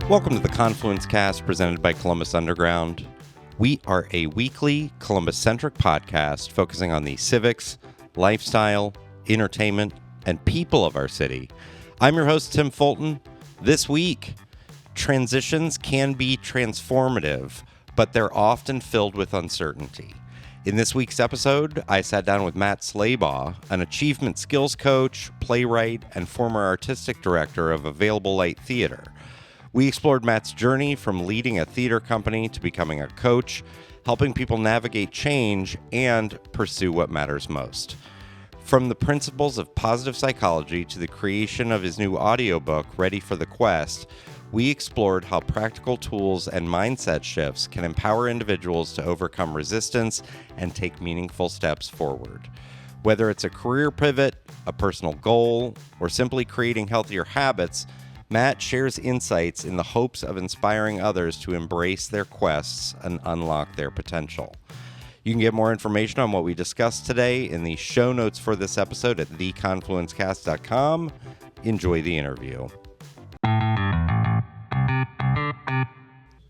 Welcome to the Confluence cast presented by Columbus Underground. We are a weekly Columbus-centric podcast focusing on the civics, lifestyle, entertainment, and people of our city. I'm your host, Tim Fulton. This week, transitions can be transformative, but they're often filled with uncertainty. In this week's episode, I sat down with Matt Slaybaugh, an achievement skills coach, playwright, and former artistic director of Available Light Theater. We explored Matt's journey from leading a theater company to becoming a coach, helping people navigate change and pursue what matters most. From the principles of positive psychology to the creation of his new audiobook, Ready for the Quest, we explored how practical tools and mindset shifts can empower individuals to overcome resistance and take meaningful steps forward. Whether it's a career pivot, a personal goal, or simply creating healthier habits, Matt shares insights in the hopes of inspiring others to embrace their quests and unlock their potential. You can get more information on what we discussed today in the show notes for this episode at theconfluencecast.com. Enjoy the interview.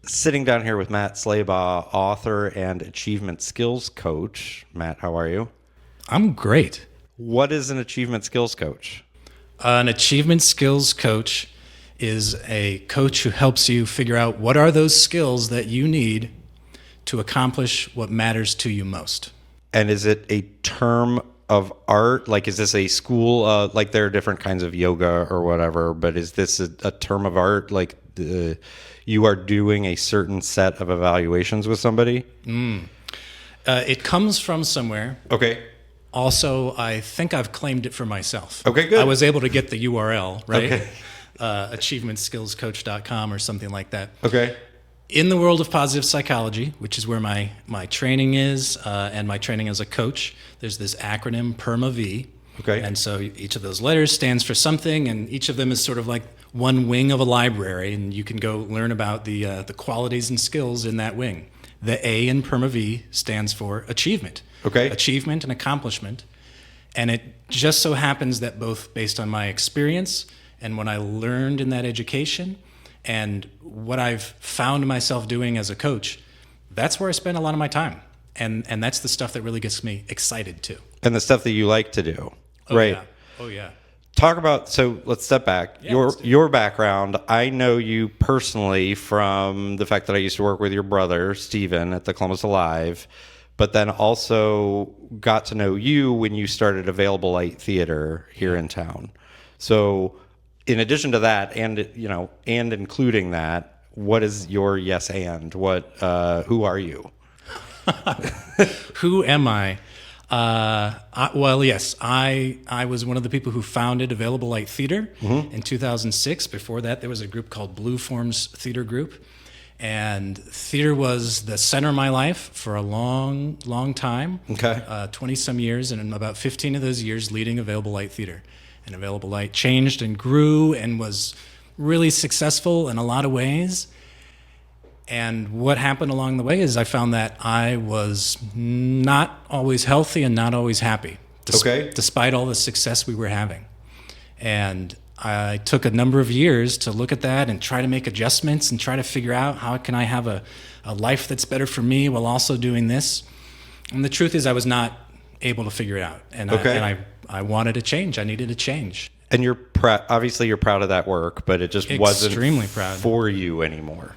Sitting down here with Matt Slaybaugh, author and achievement skills coach. Matt, how are you? I'm great. What is an achievement skills coach? An achievement skills coach is a coach who helps you figure out what are those skills that you need to accomplish what matters to you most. And is it a term of art? Like, is this a school? Like, there are different kinds of yoga or whatever, but is this a term of art? Like, you are doing a certain set of evaluations with somebody? It comes from somewhere. Okay. Also, I think I've claimed it for myself. Okay, good. I was able to get the URL, right? Okay. Achievementskillscoach.com or something like that. Okay. In the world of positive psychology, which is where my training is, and my training as a coach, there's this acronym PERMA-V. Okay. And so each of those letters stands for something, and each of them is sort of like one wing of a library, and you can go learn about the qualities and skills in that wing. The A in PERMA-V stands for achievement. Okay. Achievement and accomplishment. And it just so happens that both based on my experience and what I learned in that education and what I've found myself doing as a coach, that's where I spend a lot of my time. And that's the stuff that really gets me excited too. And the stuff that you like to do. Oh, right. Yeah. Oh, yeah. Talk about, so let's step back. Yeah, Your background, I know you personally from the fact that I used to work with your brother, Steven, at the Columbus Alive, but then also got to know you when you started Available Light Theater here in town. So in addition to that, and including that, what is your yes and? Who are you? Who am I? Well, yes, I was one of the people who founded Available Light Theater in 2006. Before that, there was a group called Blue Forms Theater Group. And theater was the center of my life for a long, long time. Okay. 20-some years, and in about 15 of those years leading Available Light Theater. And Available Light changed and grew and was really successful in a lot of ways. And what happened along the way is I found that I was not always healthy and not always happy, despite all the success we were having. And I took a number of years to look at that and try to make adjustments and try to figure out how can I have a life that's better for me while also doing this. And the truth is I was not able to figure it out. And I wanted a change. I needed a change. And you're obviously you're proud of that work, but it just Extremely wasn't proud. For you anymore.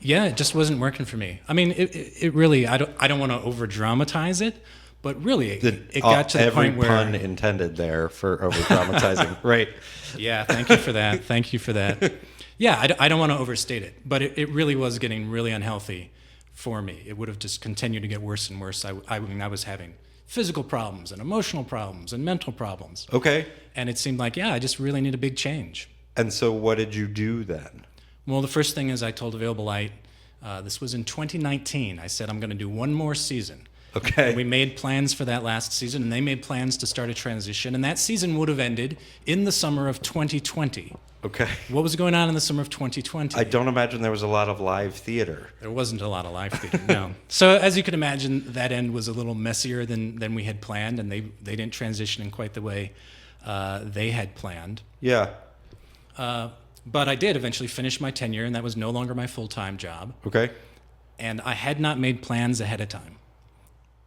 Yeah, it just wasn't working for me. I mean, it really, I don't want to over dramatize it, but really it got to the point where every pun intended there for over dramatizing. Right. Yeah, thank you for that. Thank you for that. Yeah, I don't want to overstate it, but it really was getting really unhealthy for me. It would have just continued to get worse and worse. I mean, I was having physical problems and emotional problems and mental problems. Okay. And it seemed like, I just really need a big change. And so what did you do then? Well, the first thing is I told Available Light, this was in 2019. I said, I'm going to do one more season. Okay. And we made plans for that last season, and they made plans to start a transition, and that season would have ended in the summer of 2020. Okay. What was going on in the summer of 2020? I don't imagine there was a lot of live theater. There wasn't a lot of live theater, no. So as you can imagine, that end was a little messier than we had planned, and they didn't transition in quite the way they had planned. Yeah. But I did eventually finish my tenure, and that was no longer my full-time job. Okay. And I had not made plans ahead of time.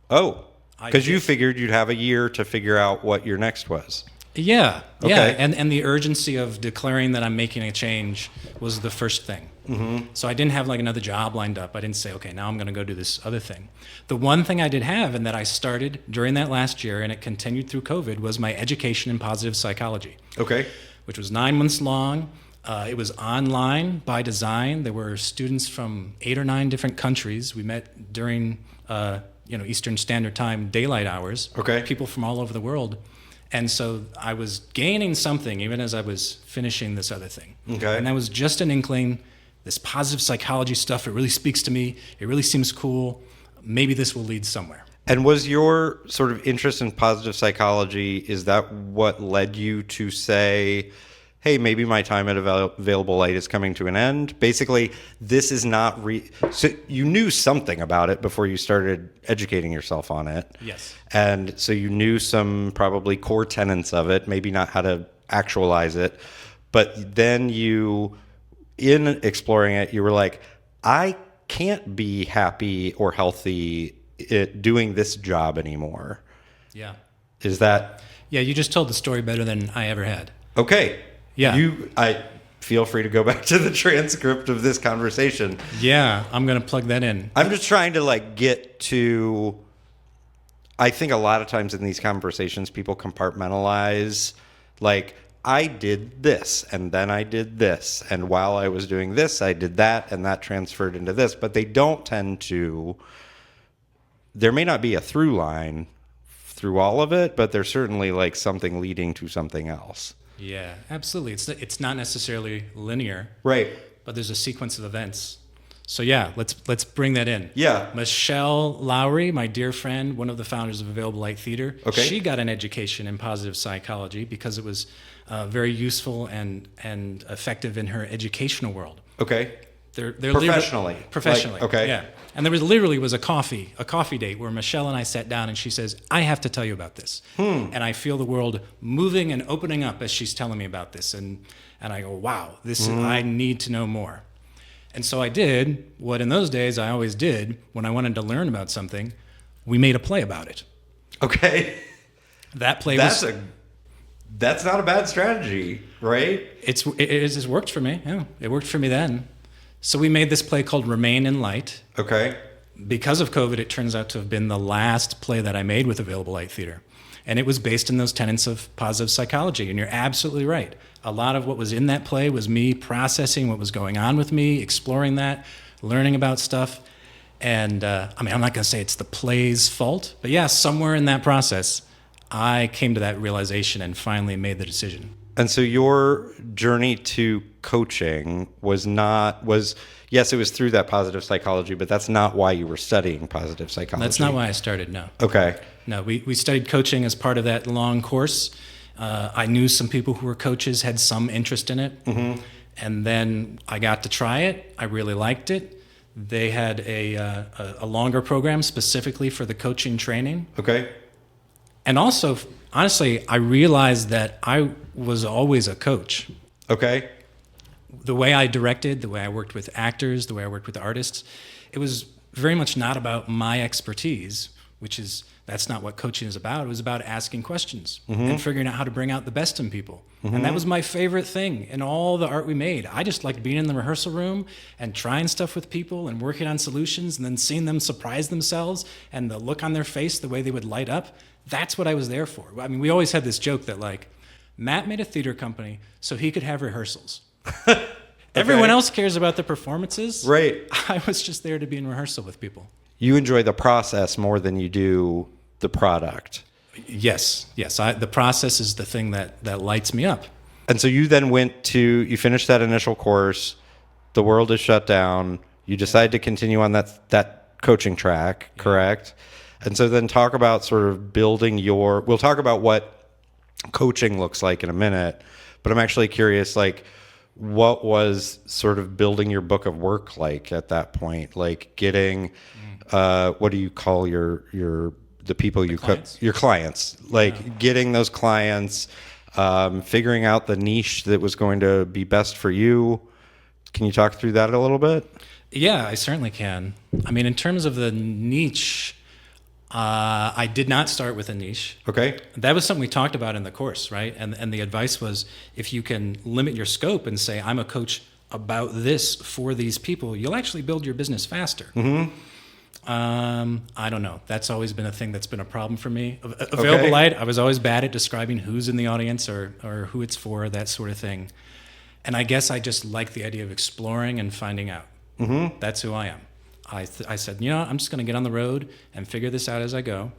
Oh, because you figured you'd have a year to figure out what your next was. Yeah, Okay. yeah, and the urgency of declaring that I'm making a change was the first thing. Mm-hmm. So I didn't have like another job lined up. I didn't say, okay, now I'm going to go do this other thing. The one thing I did have, and that I started during that last year, and it continued through COVID, was my education in positive psychology. Okay. Which was 9 months long. It was online by design. There were students from 8 or 9 different countries. We met during Eastern Standard Time daylight hours. Okay. People from all over the world. And so I was gaining something even as I was finishing this other thing. Okay. And that was just an inkling. This positive psychology stuff, it really speaks to me. It really seems cool. Maybe this will lead somewhere. And was your sort of interest in positive psychology, is that what led you to say, hey, maybe my time at Available Light is coming to an end? Basically, this is not so you knew something about it before you started educating yourself on it. Yes. And so you knew some probably core tenets of it, maybe not how to actualize it. But then in exploring it, you were like, I can't be happy or healthy doing this job anymore. Yeah. Is that? Yeah, you just told the story better than I ever had. Okay. Yeah. I feel free to go back to the transcript of this conversation. Yeah, I'm going to plug that in. I'm just trying to get to, I think a lot of times in these conversations, people compartmentalize, I did this, and then I did this, and while I was doing this, I did that, and that transferred into this, but they don't tend to, there may not be a through line through all of it, but there's certainly something leading to something else. Yeah, absolutely. It's not necessarily linear, right? But there's a sequence of events. So yeah, let's bring that in. Yeah. Michelle Lowry, my dear friend, one of the founders of Available Light Theater. Okay. She got an education in positive psychology because it was very useful and effective in her educational world. Okay. They're professionally. Professionally. Okay. Yeah. And there was a coffee date where Michelle and I sat down and she says, I have to tell you about this. And I feel the world moving and opening up as she's telling me about this. And I go, wow, I need to know more. And so I did what in those days I always did when I wanted to learn about something. We made a play about it. Okay. That play that's not a bad strategy, right? It worked for me. Yeah, it worked for me then. So we made this play called Remain in Light. Okay. Because of COVID, it turns out to have been the last play that I made with Available Light Theater. And it was based in those tenets of positive psychology. And you're absolutely right. A lot of what was in that play was me processing what was going on with me, exploring that, learning about stuff. And I'm not going to say it's the play's fault, but yeah, somewhere in that process, I came to that realization and finally made the decision. And so your journey to coaching yes, it was through that positive psychology, but that's not why you were studying positive psychology. That's not why I started, no. Okay. No, we studied coaching as part of that long course. I knew some people who were coaches, had some interest in it. Mm-hmm. And then I got to try it. I really liked it. They had a longer program specifically for the coaching training. Okay. And also, honestly, I realized that I was always a coach. Okay. The way I directed, the way I worked with actors, the way I worked with artists, it was very much not about my expertise, that's not what coaching is about. It was about asking questions and figuring out how to bring out the best in people. Mm-hmm. And that was my favorite thing in all the art we made. I just liked being in the rehearsal room and trying stuff with people and working on solutions and then seeing them surprise themselves and the look on their face, the way they would light up. That's what I was there for. I mean, we always had this joke that Matt made a theater company so he could have rehearsals. Okay. Everyone else cares about the performances. Right. I was just there to be in rehearsal with people. You enjoy the process more than you do the product. Yes. The process is the thing that lights me up. And so you then you finished that initial course, the world is shut down, you decide to continue on that coaching track, correct? And so then talk about sort of building we'll talk about what coaching looks like in a minute, but I'm actually curious, like, what was sort of building your book of work like at that point? Like getting, what do you call the people you clients? your clients, like getting those clients, figuring out the niche that was going to be best for you. Can you talk through that a little bit? Yeah, I certainly can. I mean, in terms of the niche, I did not start with a niche. Okay. That was something we talked about in the course, right? And the advice was, if you can limit your scope and say, I'm a coach about this for these people, you'll actually build your business faster. Mm-hmm. I don't know. That's always been a thing that's been a problem for me. Available light, I was always bad at describing who's in the audience or who it's for, that sort of thing. And I guess I just like the idea of exploring and finding out. Mm-hmm. That's who I am. I said, I'm just going to get on the road and figure this out as I go.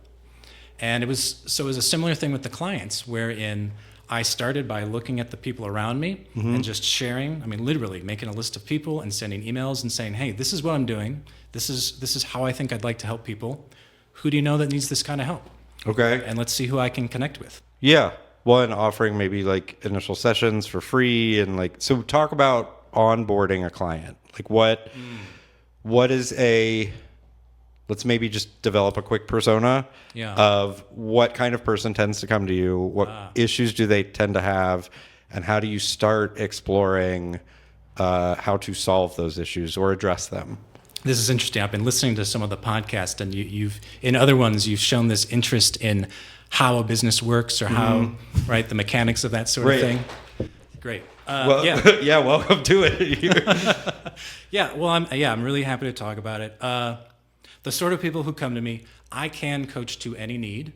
And it was a similar thing with the clients, wherein I started by looking at the people around me and just sharing. I mean, literally making a list of people and sending emails and saying, hey, this is what I'm doing. This is how I think I'd like to help people. Who do you know that needs this kind of help? Okay. And let's see who I can connect with. Yeah. Well, and offering maybe like initial sessions for free, and like, so talk about onboarding a client. Like what is let's maybe just develop a quick persona of what kind of person tends to come to you, what issues do they tend to have, and how do you start exploring how to solve those issues or address them? This is interesting. I've been listening to some of the podcasts, and you've in other ones you've shown this interest in how a business works or how the mechanics of that sort of thing. Great. Yeah, welcome to it. Yeah, well, I'm really happy to talk about it. The sort of people who come to me, I can coach to any need,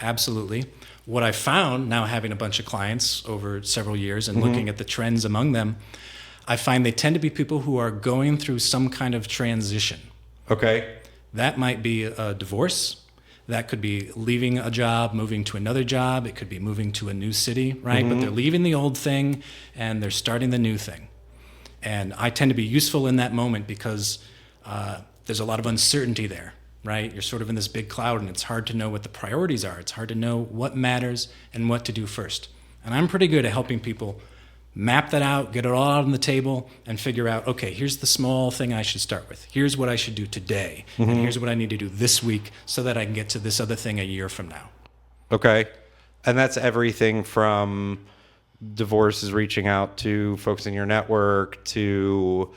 absolutely. What I found, now having a bunch of clients over several years and looking at the trends among them, I find they tend to be people who are going through some kind of transition. Okay. That might be a divorce. That could be leaving a job, moving to another job. It could be moving to a new city, right? But they're leaving the old thing and they're starting the new thing. And I tend to be useful in that moment because there's a lot of uncertainty there, right? You're sort of in this big cloud and it's hard to know what the priorities are. It's hard to know what matters and what to do first. And I'm pretty good at helping people map that out, get it all out on the table, and figure out, okay, here's the small thing I should start with. Here's what I should do today. And here's what I need to do this week so that I can get to this other thing a year from now. Okay. And that's everything from divorces, reaching out to folks in your network, to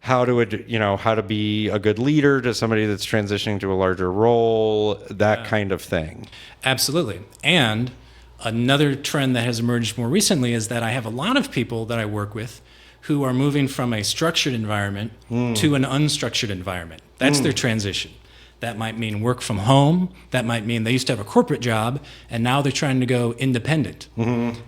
how to be a good leader to somebody that's transitioning to a larger role, that kind of thing. Absolutely. And another trend that has emerged more recently is that I have a lot of people that I work with who are moving from a structured environment to an unstructured environment. That's their transition. That might mean work from home. That might mean they used to have a corporate job, and now they're trying to go independent.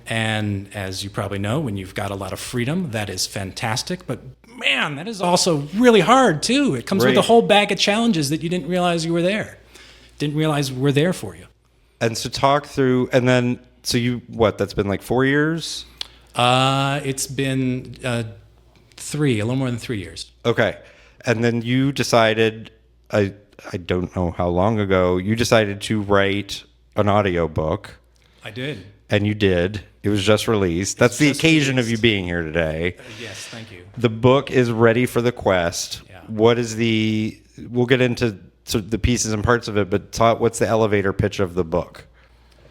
And as you probably know, when you've got a lot of freedom, that is fantastic. But man, that is also really hard, too. It comes with a whole bag of challenges that you didn't realize were there for you. And so talk through, and then, so that's been like 4 years? It's been a little more than 3 years. Okay. And then you decided, I don't know how long ago, you decided to write an audiobook. I did. And you did. It was just released. That's the occasion of you being here today. Yes, thank you. The book is ready for the quest. Yeah. We'll get into the pieces and parts of it, but what's the elevator pitch of the book?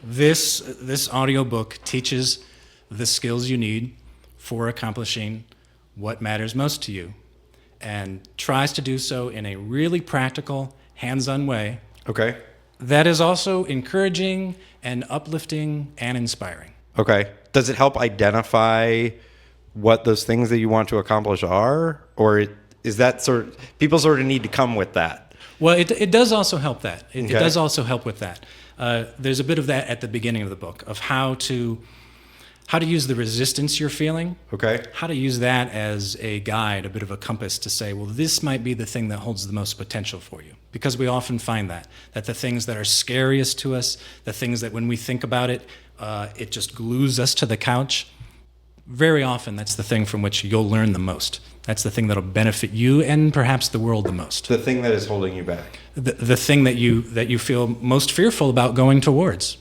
This audiobook teaches the skills you need for accomplishing what matters most to you, and tries to do so in a really practical, hands-on way. Okay. That is also encouraging and uplifting and inspiring. Okay. Does it help identify what those things that you want to accomplish are? Or is that people sort of need to come with that? Well, it does also help that. It does also help with that. There's a bit of that at the beginning of the book of how to use the resistance you're feeling. Okay. How to use that as a guide, a bit of a compass to say, well, this might be the thing that holds the most potential for you. Because we often find that the things that are scariest to us, the things that when we think about it, it just glues us to the couch, very often that's the thing from which you'll learn the most. That's the thing that'll benefit you and perhaps the world the most. The thing that is holding you back. The thing that you feel most fearful about going towards.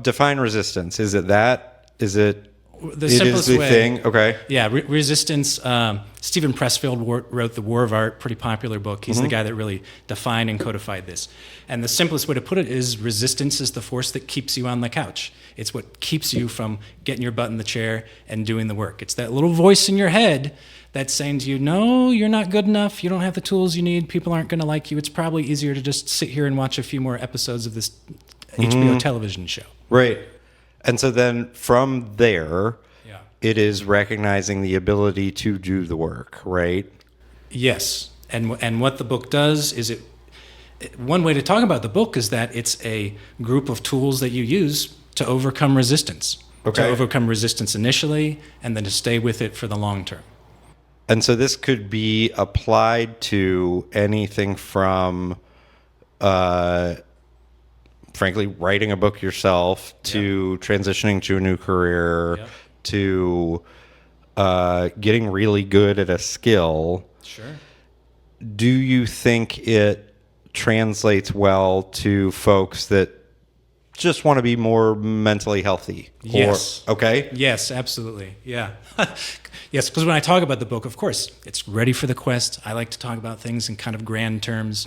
Define resistance. Is it that? Is it? The simplest way. Thing. Okay. Yeah, resistance. Stephen Pressfield wrote The War of Art, pretty popular book. He's the guy that really defined and codified this. And the simplest way to put it is resistance is the force that keeps you on the couch. It's what keeps you from getting your butt in the chair and doing the work. It's that little voice in your head that's saying to you, no, you're not good enough. You don't have the tools you need. People aren't going to like you. It's probably easier to just sit here and watch a few more episodes of this HBO television show. Right. And so then from there, it is recognizing the ability to do the work, right? Yes. And what the book does is one way to talk about the book is that it's a group of tools that you use to overcome resistance. Okay. To overcome resistance initially and then to stay with it for the long term. And so this could be applied to anything from, frankly, writing a book yourself to transitioning to a new career to getting really good at a skill. Sure. Do you think it translates well to folks that just want to be more mentally healthy? Yes. Okay. Yes, absolutely. Yeah. Yes, because when I talk about the book, of course, it's ready for the quest. I like to talk about things in kind of grand terms.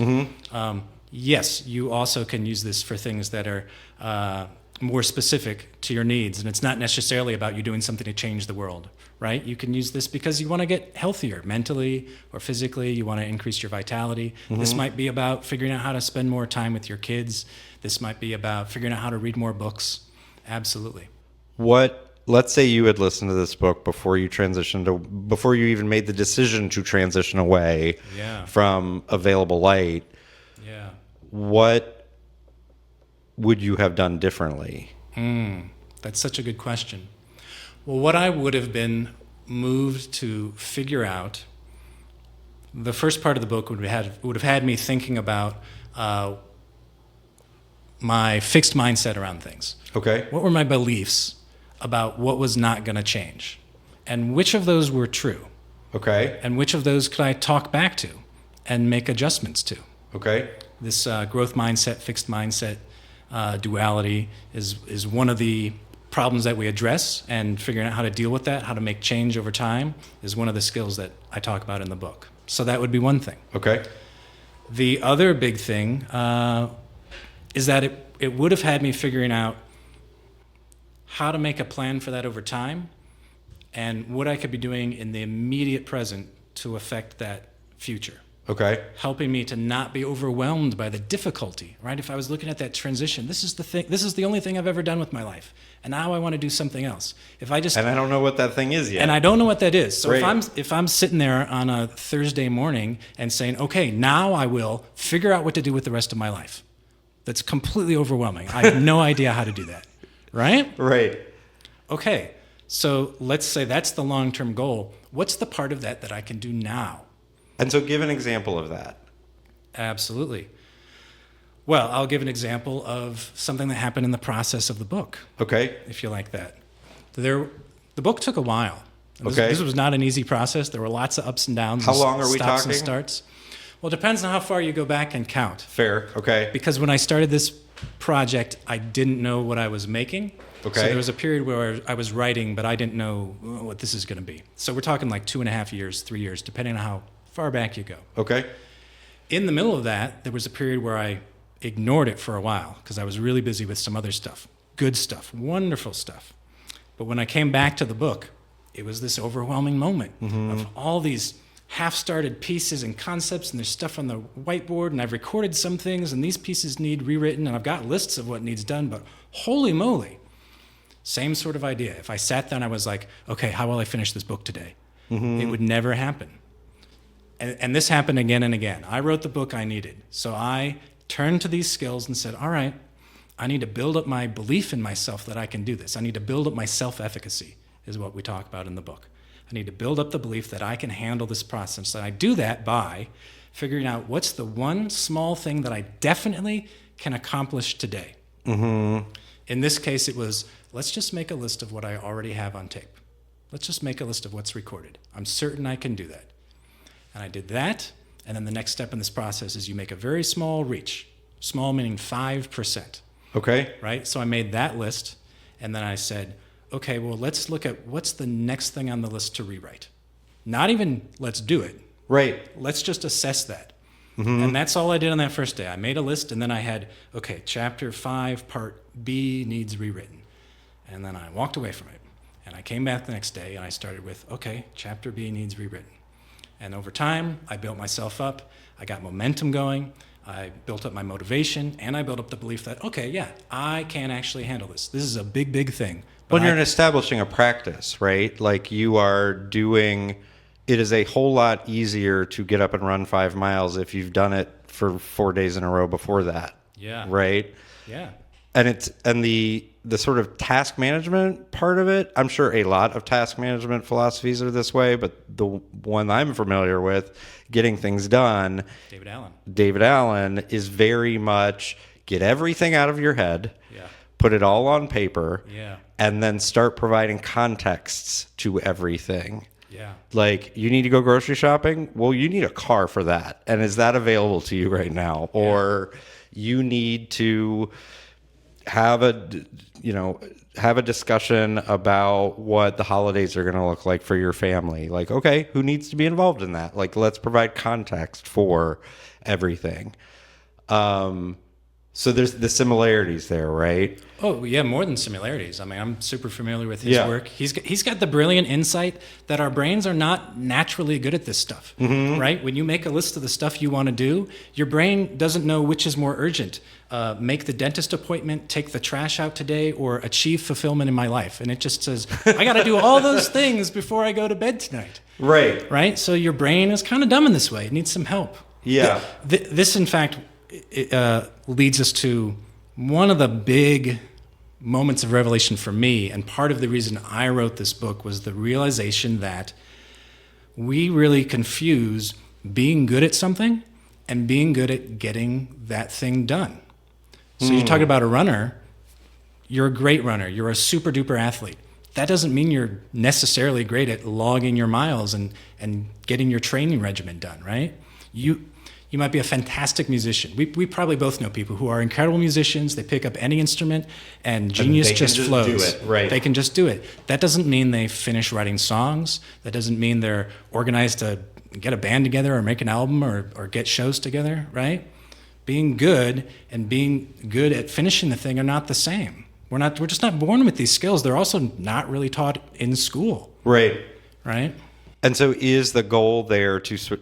Yes, you also can use this for things that are more specific to your needs. And it's not necessarily about you doing something to change the world, right? You can use this because you want to get healthier mentally or physically. You want to increase your vitality. This might be about figuring out how to spend more time with your kids. This might be about figuring out how to read more books. Absolutely. Let's say you had listened to this book before you even made the decision to transition away from available light. Yeah. What would you have done differently? That's such a good question. Well, what I would have been moved to figure out, the first part of the book would have had me thinking about my fixed mindset around things. Okay. What were my beliefs about what was not going to change? And which of those were true? Okay. And which of those could I talk back to and make adjustments to? Okay. This growth mindset, fixed mindset duality is one of the problems that we address, and figuring out how to deal with that, how to make change over time, is one of the skills that I talk about in the book. So that would be one thing. Okay. The other big thing is that it would have had me figuring out how to make a plan for that over time and what I could be doing in the immediate present to affect that future. Okay. Helping me to not be overwhelmed by the difficulty, right? If I was looking at that transition, this is the only thing I've ever done with my life, and now I want to do something else. And I don't know what that thing is yet. And I don't know what that is. So right. if I'm sitting there on a Thursday morning and saying, okay, now I will figure out what to do with the rest of my life, that's completely overwhelming. I have no idea how to do that, right? Right. Okay, so let's say that's the long-term goal. What's the part of that I can do now? And so give an example of that. Absolutely. Well, I'll give an example of something that happened in the process of the book. Okay. If you like that. The book took a while. Okay. This was not an easy process. There were lots of ups and downs. How long are we stops talking? And starts. Well, it depends on how far you go back and count. Fair. Okay. Because when I started this project, I didn't know what I was making. Okay. So there was a period where I was writing, but I didn't know what this is going to be. So we're talking like 2.5 years, 3 years, depending on how far back you go. Okay. In the middle of that, there was a period where I ignored it for a while because I was really busy with some other stuff. Good stuff, wonderful stuff. But when I came back to the book, it was this overwhelming moment of all these half-started pieces and concepts, and there's stuff on the whiteboard, and I've recorded some things, and these pieces need rewritten, and I've got lists of what needs done, but holy moly, same sort of idea. If I sat down, I was like, okay, how will I finish this book today? It would never happen. And this happened again and again. I wrote the book I needed. So I turned to these skills and said, all right, I need to build up my belief in myself that I can do this. I need to build up my self-efficacy, is what we talk about in the book. I need to build up the belief that I can handle this process. And I do that by figuring out what's the one small thing that I definitely can accomplish today. In this case, it was, let's just make a list of what I already have on tape. Let's just make a list of what's recorded. I'm certain I can do that. And I did that. And then the next step in this process is you make a very small reach. Small meaning 5%. Okay. Right? So I made that list. And then I said, okay, well, let's look at what's the next thing on the list to rewrite. Not even let's do it. Right. Let's just assess that. And that's all I did on that first day. I made a list, and then I had, okay, chapter 5, part B needs rewritten. And then I walked away from it. And I came back the next day, and I started with, okay, chapter B needs rewritten. And over time, I built myself up. I got momentum going. I built up my motivation, and I built up the belief that, okay, yeah, I can actually handle this. This is a big, big thing. When you're establishing a practice, right? Like you are doing, it is a whole lot easier to get up and run 5 miles if you've done it for 4 days in a row before that. Yeah. Right? Yeah. And the sort of task management part of it, I'm sure a lot of task management philosophies are this way, but the one I'm familiar with, getting things done, David Allen is very much get everything out of your head, put it all on paper, and then start providing contexts to everything. Yeah. Like, you need to go grocery shopping? Well, you need a car for that. And is that available to you right now? Or you need to have a discussion about what the holidays are going to look like for your family. Like, okay, who needs to be involved in that? Like, let's provide context for everything. So there's the similarities there, right? Oh, yeah, more than similarities. I mean, I'm super familiar with his work. He's got the brilliant insight that our brains are not naturally good at this stuff, right? When you make a list of the stuff you want to do, your brain doesn't know which is more urgent. Make the dentist appointment, take the trash out today, or achieve fulfillment in my life. And it just says, I got to do all those things before I go to bed tonight. Right. Right? So your brain is kind of dumb in this way. It needs some help. Yeah. This, in fact, leads us to one of the big moments of revelation for me, and part of the reason I wrote this book was the realization that we really confuse being good at something and being good at getting that thing done. So you talk about a runner, you're a great runner, you're a super duper athlete. That doesn't mean you're necessarily great at logging your miles and getting your training regimen done, right? You might be a fantastic musician. We probably both know people who are incredible musicians. They pick up any instrument and genius just flows. Do it, right. They can just do it. That doesn't mean they finish writing songs. That doesn't mean they're organized to get a band together or make an album or get shows together, right? Being good and being good at finishing the thing are not the same. We're just not born with these skills. They're also not really taught in school. Right. Right? And so is the goal there to...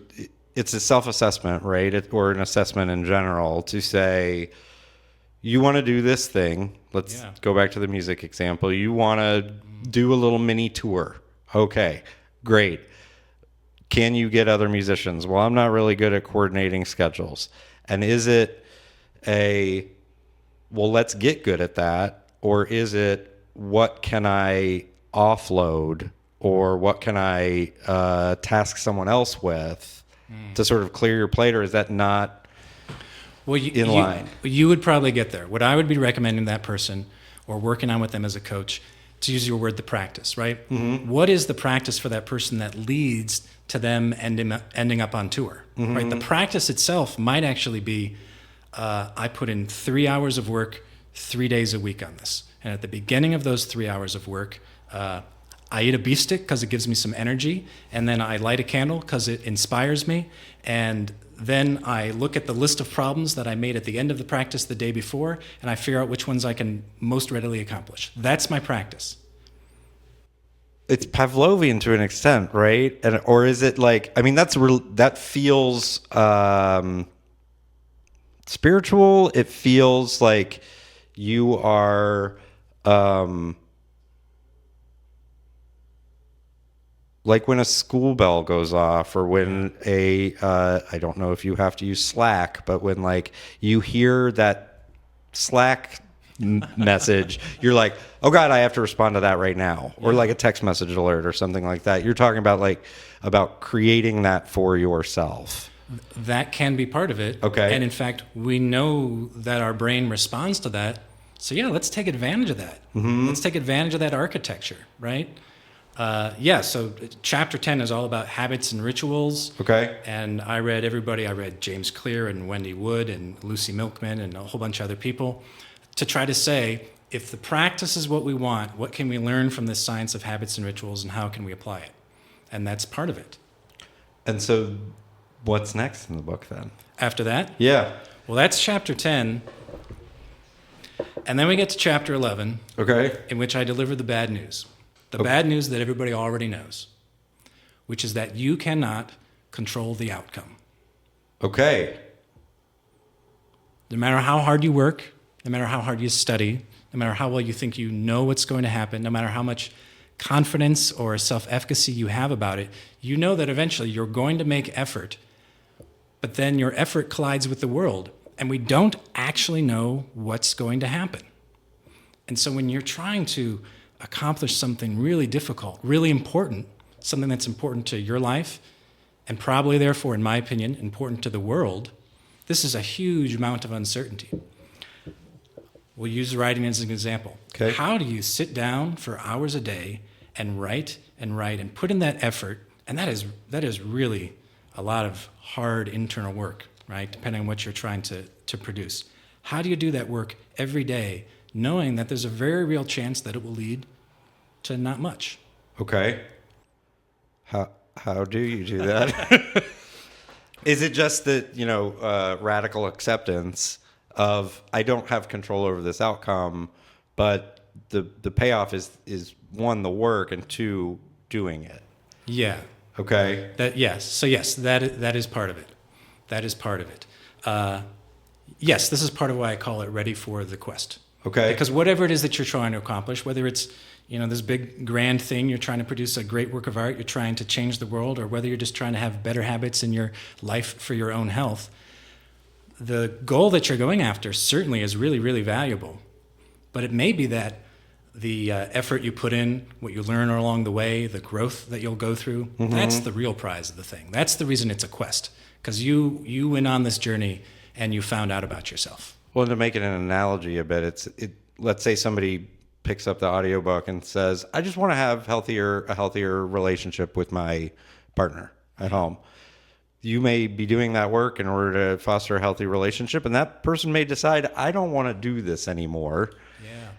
It's a self-assessment, right? Or an assessment in general to say, you want to do this thing. Let's go back to the music example. You want to do a little mini tour. Okay, great. Can you get other musicians? Well, I'm not really good at coordinating schedules. And is it well, let's get good at that? Or is it, what can I offload? Or what can I task someone else with? To sort of clear your plate, or is that not in line? You would probably get there. What I would be recommending that person or working on with them as a coach, to use your word, the practice, right? Mm-hmm. What is the practice for that person that leads to them ending up on tour, right? The practice itself might actually be, I put in 3 hours of work, 3 days a week on this. And at the beginning of those 3 hours of work, I eat a beef stick because it gives me some energy, and then I light a candle because it inspires me, and then I look at the list of problems that I made at the end of the practice the day before, and I figure out which ones I can most readily accomplish. That's my practice. It's Pavlovian to an extent, right? Or is it like, I mean, that feels spiritual. It feels like you are... like when a school bell goes off, or when I don't know if you have to use Slack, but when like you hear that Slack message, you're like, oh God, I have to respond to that right now. Or like a text message alert or something like that. You're talking about creating that for yourself. That can be part of it. Okay. And in fact, we know that our brain responds to that. So yeah, let's take advantage of that. Mm-hmm. Let's take advantage of that architecture, right? So chapter 10 is all about habits and rituals. Okay. And I read James Clear and Wendy Wood and Lucy Milkman and a whole bunch of other people to try to say, if the practice is what we want, what can we learn from this science of habits and rituals, and how can we apply it? And that's part of it. And so what's next in the book then? After that? Yeah. Well, that's chapter 10. And then we get to chapter 11, Okay. in which I deliver the bad news. The bad news that everybody already knows, which is that you cannot control the outcome. Okay. No matter how hard you work, no matter how hard you study, no matter how well you think you know what's going to happen, no matter how much confidence or self-efficacy you have about it, you know that eventually you're going to make effort, but then your effort collides with the world, and we don't actually know what's going to happen. And so when you're trying to accomplish something really difficult, really important, something that's important to your life, and probably therefore, in my opinion, important to the world, this is a huge amount of uncertainty. We'll use writing as an example. Okay. How do you sit down for hours a day and write and put in that effort? And that is really a lot of hard internal work, right? Depending on what you're trying to produce. How do you do that work every day, knowing that there's a very real chance that it will lead to not much? Okay. How do you do that? Is it just that, radical acceptance of I don't have control over this outcome, but the payoff is one, the work, and two, doing it? Yeah. Okay. That is part of it. That is part of it. Yes, this is part of why I call it ready for the quest. Okay. Because whatever it is that you're trying to accomplish, whether it's this big grand thing, you're trying to produce a great work of art, you're trying to change the world, or whether you're just trying to have better habits in your life for your own health, the goal that you're going after certainly is really, really valuable. But it may be that the effort you put in, what you learn along the way, the growth that you'll go through, that's the real prize of the thing. That's the reason it's a quest, because you went on this journey and you found out about yourself. Well, to make it an analogy a bit, let's say somebody picks up the audiobook and says, I just want to have a healthier relationship with my partner at home. You may be doing that work in order to foster a healthy relationship, and that person may decide, I don't want to do this anymore. Yeah.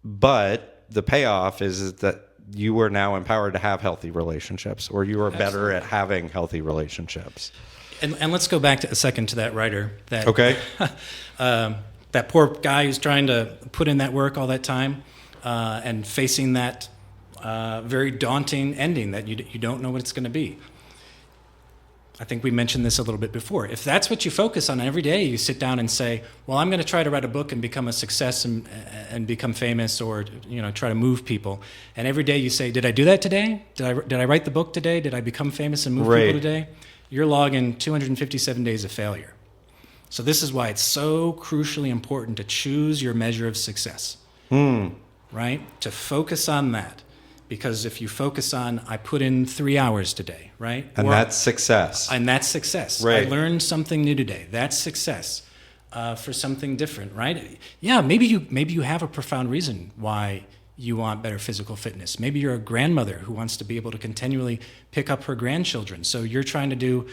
But the payoff is that you are now empowered to have healthy relationships, or you are better at having healthy relationships. And let's go back a second to that writer. Okay. That poor guy who's trying to put in that work all that time and facing that very daunting ending that you don't know what it's going to be. I think we mentioned this a little bit before. If that's what you focus on every day, you sit down and say, well, I'm going to try to write a book and become a success and become famous, or try to move people. And every day you say, did I do that today? Did I write the book today? Did I become famous and move people today? You're logging 257 days of failure. So this is why it's so crucially important to choose your measure of success, right? To focus on that. Because if you focus on, I put in 3 hours today, right? And that's success. And that's success. Right. I learned something new today. That's success for something different, right? Yeah, maybe you have a profound reason why you want better physical fitness. Maybe you're a grandmother who wants to be able to continually pick up her grandchildren. So you're trying to do,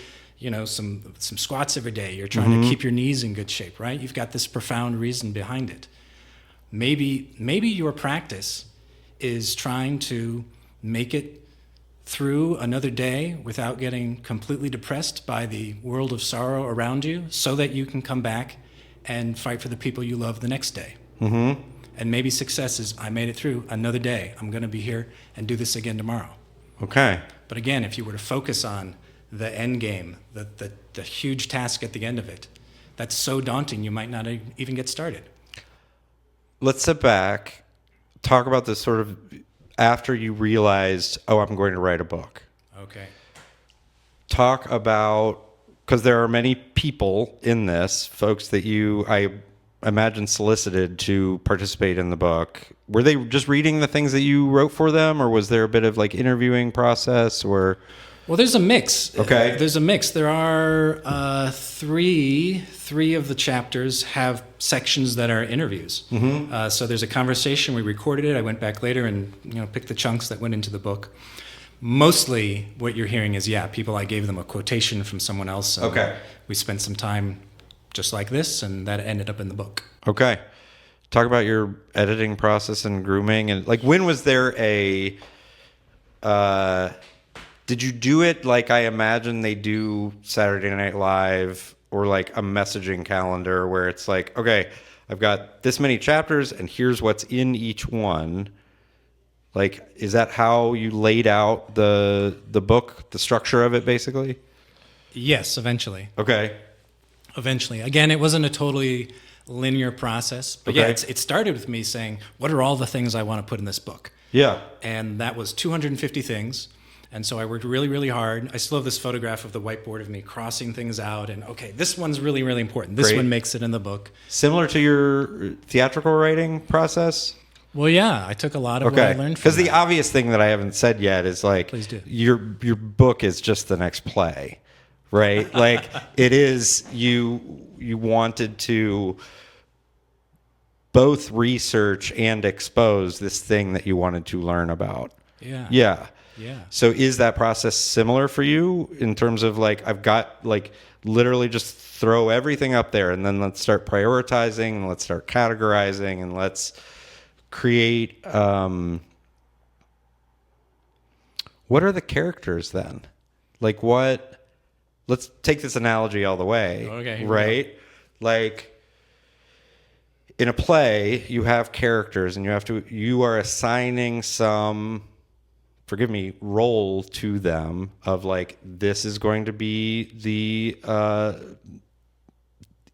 some squats every day. You're trying to keep your knees in good shape, right? You've got this profound reason behind it. Maybe your practice is trying to make it through another day without getting completely depressed by the world of sorrow around you, so that you can come back and fight for the people you love the next day. Mm-hmm. And maybe success is, I made it through another day. I'm going to be here and do this again tomorrow. Okay. But again, if you were to focus on the end game, the huge task at the end of it, that's so daunting you might not even get started. Let's sit back. Talk about this sort of after you realized, I'm going to write a book. Okay. Talk about, because there are many people in this, folks that I imagine solicited to participate in the book. Were they just reading the things that you wrote for them, or was there a bit of interviewing process, or? Well, there's a mix. Okay. There's a mix. There are three of the chapters have sections that are interviews. So there's a conversation. We recorded it. I went back later and picked the chunks that went into the book. Mostly what you're hearing is, people, I gave them a quotation from someone else. Okay. We spent some time just like this, and that ended up in the book. Okay. Talk about your editing process and grooming. And like, when was there did you do it like I imagine they do Saturday Night Live, or like a messaging calendar where it's like, okay, I've got this many chapters and here's what's in each one? Like, is that how you laid out the book, the structure of it, basically? Yes, eventually. Okay. Eventually. Again, it wasn't a totally linear process, but Okay. it started with me saying, what are all the things I want to put in this book? Yeah. And that was 250 things. And so I worked really, really hard. I still have this photograph of the whiteboard of me crossing things out. And okay, this one's really, really important. This Great. one makes it in the book. Similar to your theatrical writing process? Well, yeah, I took a lot of what I learned from Because the that. obvious thing that I haven't said yet is like, Please do. Your book is just the next play, right? Like, it is, you wanted to both research and expose this thing that you wanted to learn about. Yeah. Yeah. Yeah. So is that process similar for you in terms of like, I've got like literally just throw everything up there and then let's start prioritizing and let's start categorizing and let's create, what are the characters then? Like let's take this analogy all the way. Okay, here we right? Like, in a play, you have characters and you are assigning some, forgive me, role to them of like, this is going to be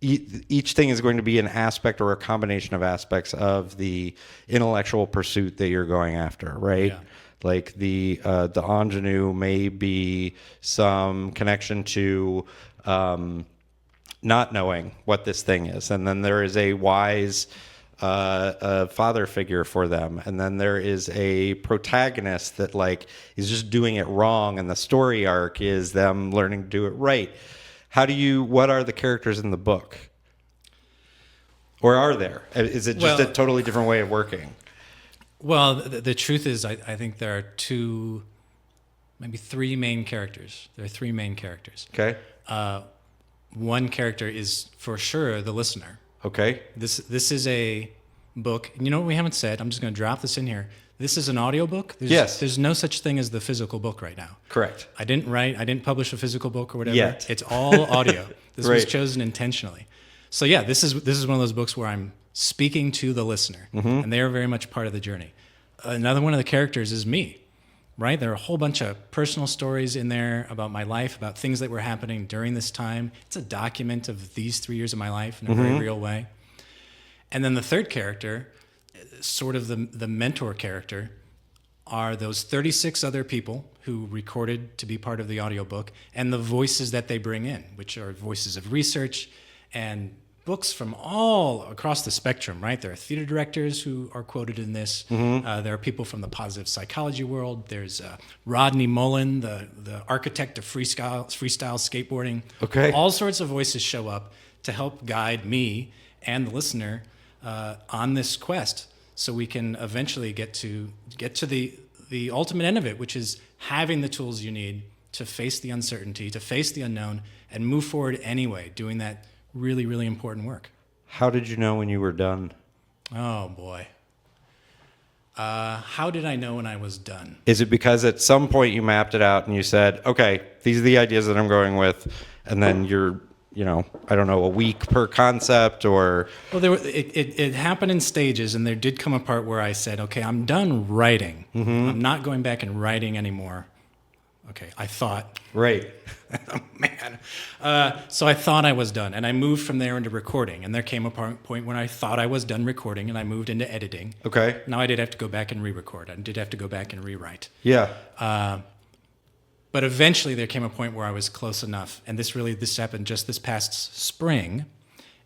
each thing is going to be an aspect or a combination of aspects of the intellectual pursuit that you're going after, right? Yeah. Like the ingenue may be some connection to not knowing what this thing is, and then there is a wise father figure for them, and then there is a protagonist that like is just doing it wrong, and the story arc is them learning to do it right. What are the characters in the book? Or are there? Is it just a totally different way of working? Well, the truth is, I think there are maybe three main characters. There are three main characters. Okay. One character is for sure the listener. Okay. This is a book. You know what we haven't said? I'm just going to drop this in here. This is an audiobook. Yes. There's no such thing as the physical book right now. Correct. I didn't publish a physical book or whatever. Yet. It's all audio. This was Right. chosen intentionally. So yeah, this is one of those books where I'm speaking to the listener, and they are very much part of the journey. Another one of the characters is me, right? There are a whole bunch of personal stories in there about my life, about things that were happening during this time. It's a document of these 3 years of my life in a very real way. And then the third character, sort of the mentor character, are those 36 other people who recorded to be part of the audiobook, and the voices that they bring in, which are voices of research and books from all across the spectrum, right? There are theater directors who are quoted in this. There are people from the positive psychology world. There's Rodney Mullen, the architect of freestyle skateboarding. Okay. All sorts of voices show up to help guide me and the listener on this quest, so we can eventually get to the ultimate end of it, which is having the tools you need to face the uncertainty, to face the unknown, and move forward anyway, doing that really, really important work. How did you know when you were done? Oh, boy. How did I know when I was done? Is it because at some point you mapped it out and you said, okay, these are the ideas that I'm going with, and then you're, I don't know, a week per concept, or... Well, it happened in stages, and there did come a part where I said, okay, I'm done writing. I'm not going back and writing anymore. Okay, I thought. Right. Oh, man. So I thought I was done, and I moved from there into recording, and there came a point when I thought I was done recording, and I moved into editing. Okay. Now I did have to go back and re-record. I did have to go back and rewrite. Yeah. But eventually there came a point where I was close enough, and this happened just this past spring,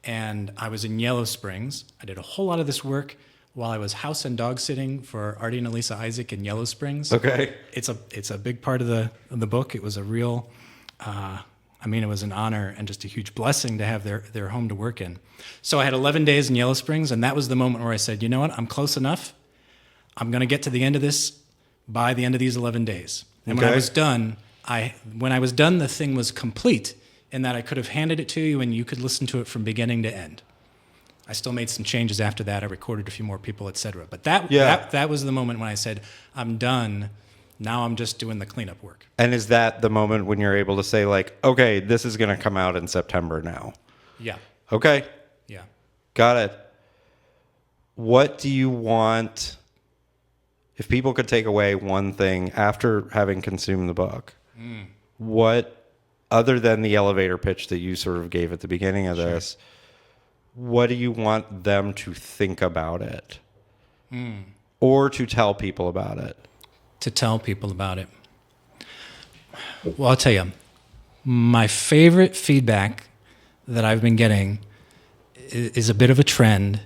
and I was in Yellow Springs. I did a whole lot of this work while I was house and dog sitting for Artie and Elisa Isaac in Yellow Springs. Okay. It's a big part of the book. It was a real, it was an honor and just a huge blessing to have their home to work in. So I had 11 days in Yellow Springs, and that was the moment where I said, you know what, I'm close enough. I'm going to get to the end of this by the end of these 11 days. And when I was done, the thing was complete in that I could have handed it to you and you could listen to it from beginning to end. I still made some changes after that. I recorded a few more people, etc. But that was the moment when I said, I'm done. Now I'm just doing the cleanup work. And is that the moment when you're able to say, like, okay, this is going to come out in September now? Yeah. Okay. Yeah. Got it. What do you want, if people could take away one thing after having consumed the book, what, other than the elevator pitch that you sort of gave at the beginning of this, what do you want them to think about it? Or to tell people about it? To tell people about it. Well, I'll tell you, my favorite feedback that I've been getting is a bit of a trend,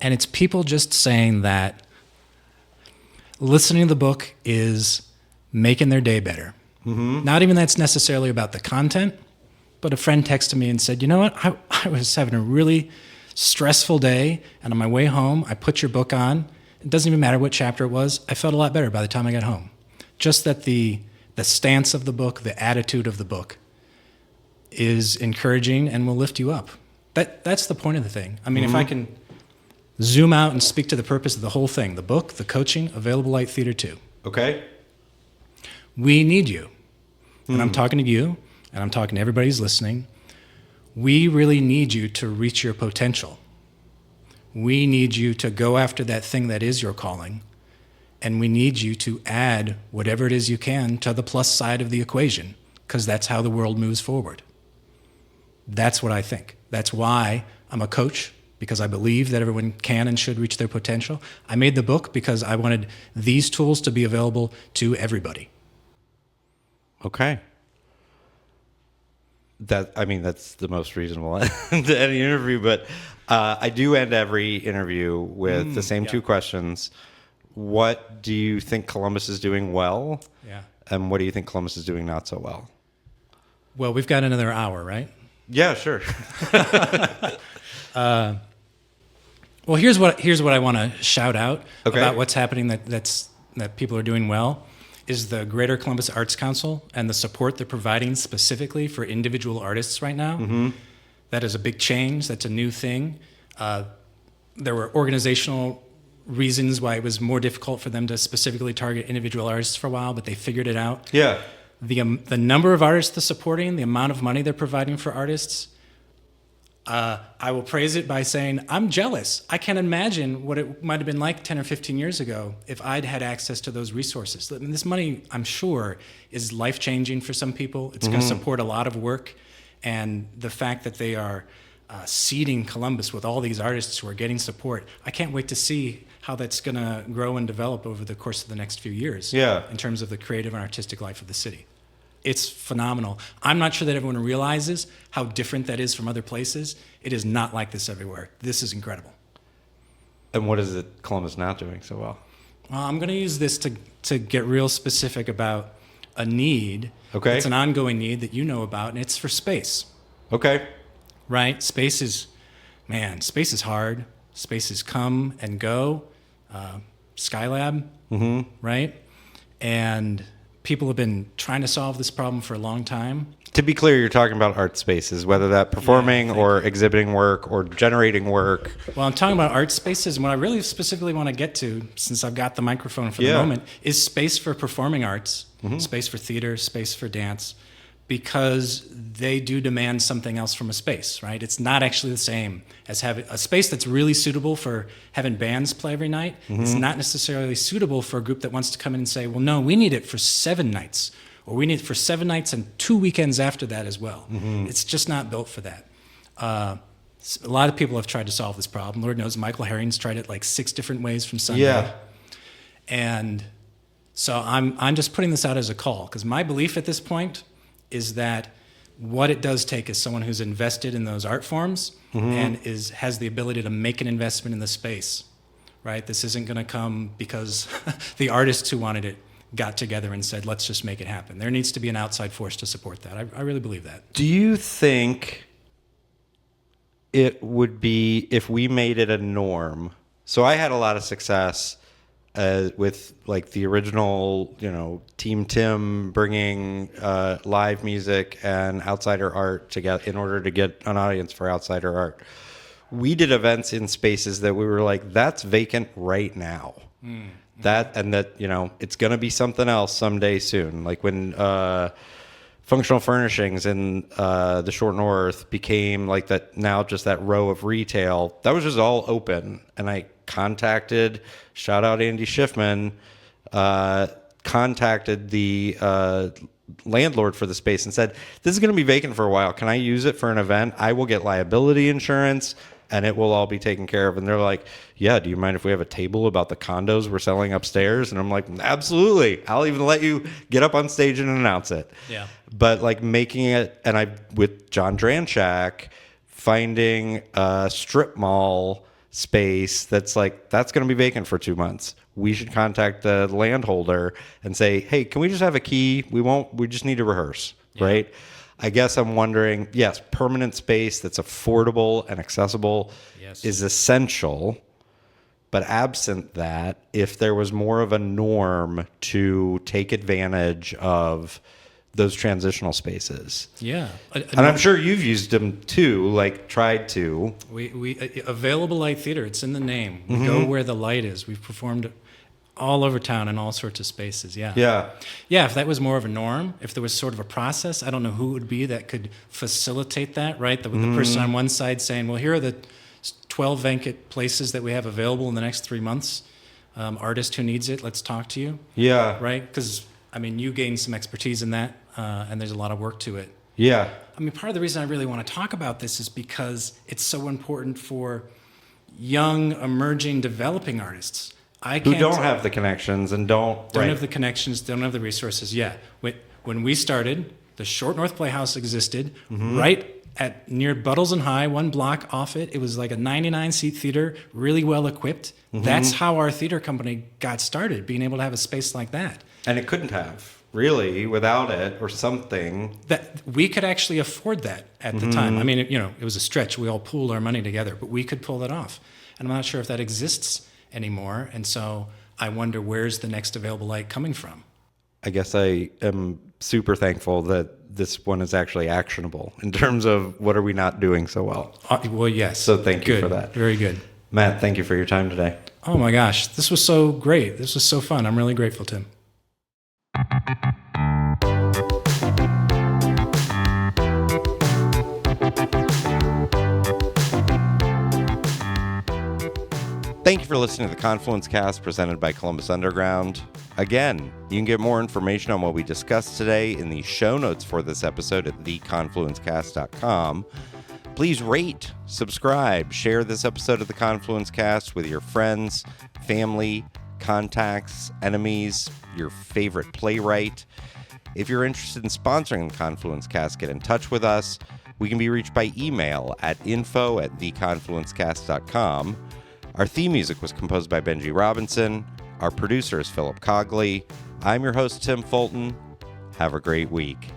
and it's people just saying that listening to the book is making their day better. Not even that's necessarily about the content, but a friend texted me and said, you know what, I was having a really stressful day, and on my way home, I put your book on. It doesn't even matter what chapter it was. I felt a lot better by the time I got home. Just that the stance of the book, the attitude of the book is encouraging and will lift you up. That's the point of the thing. I mean, if I can zoom out and speak to the purpose of the whole thing, the book, the coaching, Available Light Theater 2. Okay. We need you. And I'm talking to you, and I'm talking to everybody who's listening. We really need you to reach your potential. We need you to go after that thing that is your calling, and we need you to add whatever it is you can to the plus side of the equation, because that's how the world moves forward. That's what I think. That's why I'm a coach, because I believe that everyone can and should reach their potential. I made the book because I wanted these tools to be available to everybody. Okay. That's the most reasonable end to any interview, but I do end every interview with the same two questions. What do you think Columbus is doing well? Yeah. And what do you think Columbus is doing not so well? Well, we've got another hour, right? Yeah, sure. Well, here's what I want to shout out about what's happening that people are doing well. Is the Greater Columbus Arts Council and the support they're providing specifically for individual artists right now. That is a big change. That's a new thing. There were organizational reasons why it was more difficult for them to specifically target individual artists for a while, but they figured it out. Yeah. The number of artists they're supporting, the amount of money they're providing for artists, I will praise it by saying, I'm jealous. I can't imagine what it might have been like 10 or 15 years ago if I'd had access to those resources. I mean, this money, I'm sure, is life-changing for some people. It's going to support a lot of work. And the fact that they are seeding Columbus with all these artists who are getting support, I can't wait to see how that's going to grow and develop over the course of the next few years in terms of the creative and artistic life of the city. It's phenomenal. I'm not sure that everyone realizes how different that is from other places. It is not like this everywhere. This is incredible. And what is it Columbus not doing so well? Well, I'm going to use this to get real specific about a need. Okay. It's an ongoing need that you know about, and it's for space. Okay. Right? Space is hard. Spaces come and go. Skylab, right? And people have been trying to solve this problem for a long time. To be clear, you're talking about art spaces, whether that performing or exhibiting work or generating work. Well, I'm talking about art spaces, and what I really specifically want to get to, since I've got the microphone for the moment, is space for performing arts, space for theater, space for dance, because they do demand something else from a space, right? It's not actually the same as having a space that's really suitable for having bands play every night. It's not necessarily suitable for a group that wants to come in and say, well, no, we need it for 7 nights, or we need it for 7 nights and 2 weekends after that as well. It's just not built for that. A lot of people have tried to solve this problem. Lord knows Michael Herring's tried it like 6 different ways from Sunday. Yeah. And so I'm just putting this out as a call, because my belief at this point is that what it does take is someone who's invested in those art forms and has the ability to make an investment in the space right? This isn't going to come because the artists who wanted it got together and said, let's just make it happen. There needs to be an outside force to support that. I really believe that. Do you think it would be if we made it a norm? So I had a lot of success with like the original, Team Tim bringing live music and outsider art together in order to get an audience for outsider art. We did events in spaces that we were like, that's vacant right now. Mm-hmm. That it's going to be something else someday soon. Like when Functional Furnishings in the Short North became like that, now just that row of retail, that was just all open. And I contacted, shout out Andy Schiffman, contacted the landlord for the space and said, this is going to be vacant for a while. Can I use it for an event? I will get liability insurance and it will all be taken care of. And they're like, yeah, do you mind if we have a table about the condos we're selling upstairs? And I'm like, absolutely. I'll even let you get up on stage and announce it. Yeah. But like making it, and with John Dranchak, finding a strip mall space that's going to be vacant for 2 months. We should contact the landholder and say, hey, can we just have a key? We just need to rehearse, right? I guess I'm wondering, yes, permanent space that's affordable and accessible is essential. But absent that, if there was more of a norm to take advantage of those transitional spaces. Yeah. And I'm sure you've used them too, tried to. We Available light theater, it's in the name. We go where the light is. We've performed all over town in all sorts of spaces, yeah. Yeah, if that was more of a norm, if there was sort of a process, I don't know who it would be that could facilitate that, right? The person on one side saying, well, here are the 12 vacant places that we have available in the next 3 months. Artist who needs it, let's talk to you. Yeah. Right? Because, you gain some expertise in that, and there's a lot of work to it. Yeah. Part of the reason I really want to talk about this is because it's so important for young, emerging, developing artists. Who don't have the connections and don't have the connections, don't have the resources. Yeah. When we started, the Short North Playhouse existed right at near Buttles and High, one block off it. It was like a 99-seat theater, really well equipped. That's how our theater company got started, being able to have a space like that. And it couldn't have, really, without it or something. That we could actually afford that at the time. It was a stretch. We all pooled our money together, but we could pull that off. And I'm not sure if that exists anymore. And so I wonder, where's the next available light coming from? I guess I am super thankful that this one is actually actionable in terms of what are we not doing so well. Well, yes. So thank you for that. Very good. Matt, thank you for your time today. Oh my gosh, this was so great. This was so fun. I'm really grateful, Tim. Thank you for listening to the Confluence Cast presented by Columbus Underground. Again, you can get more information on what we discussed today in the show notes for this episode at theconfluencecast.com. Please rate, subscribe, share this episode of the Confluence Cast with your friends, family, contacts, enemies, your favorite playwright. If you're interested in sponsoring the Confluence Cast, get in touch with us. We can be reached by email at info@theconfluencecast.com. Our theme music was composed by Benji Robinson. Our producer is Philip Cogley. I'm your host, Tim Fulton. Have a great week.